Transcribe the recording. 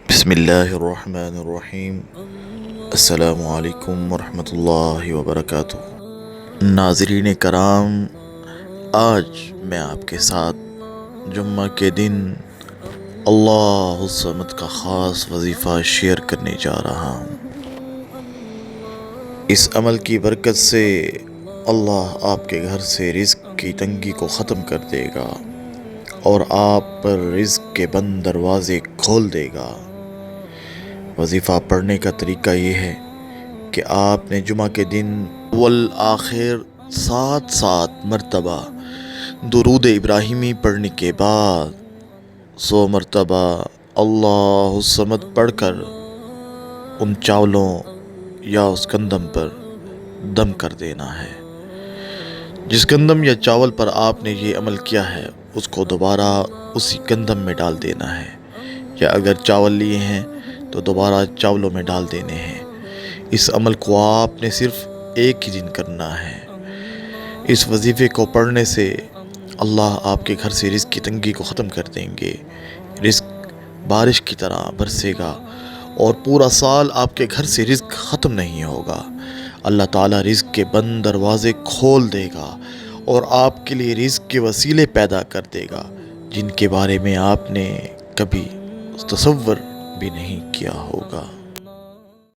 بسم اللہ الرحمن الرحیم۔ السلام علیکم ورحمۃ اللہ وبرکاتہ۔ ناظرین کرام، آج میں آپ کے ساتھ جمعہ کے دن اللہ الصمد کا خاص وظیفہ شیئر کرنے جا رہا ہوں۔ اس عمل کی برکت سے اللہ آپ کے گھر سے رزق کی تنگی کو ختم کر دے گا اور آپ پر رزق کے بند دروازے کھول دے گا۔ وظیفہ پڑھنے کا طریقہ یہ ہے کہ آپ نے جمعہ کے دن والآخر 7 مرتبہ درود ابراہیمی پڑھنے کے بعد 100 مرتبہ اللہ الصمد پڑھ کر ان چاولوں یا اس گندم پر دم کر دینا ہے۔ جس گندم یا چاول پر آپ نے یہ عمل کیا ہے اس کو دوبارہ اسی گندم میں ڈال دینا ہے، یا اگر چاول لیے ہیں تو دوبارہ چاولوں میں ڈال دینے ہیں۔ اس عمل کو آپ نے صرف ایک ہی دن کرنا ہے۔ اس وظیفے کو پڑھنے سے اللہ آپ کے گھر سے رزق کی تنگی کو ختم کر دیں گے، رزق بارش کی طرح برسے گا اور پورا سال آپ کے گھر سے رزق ختم نہیں ہوگا۔ اللہ تعالیٰ رزق کے بند دروازے کھول دے گا اور آپ کے لیے رزق کے وسیلے پیدا کر دے گا جن کے بارے میں آپ نے کبھی تصور بھی نہیں کیا ہوگا۔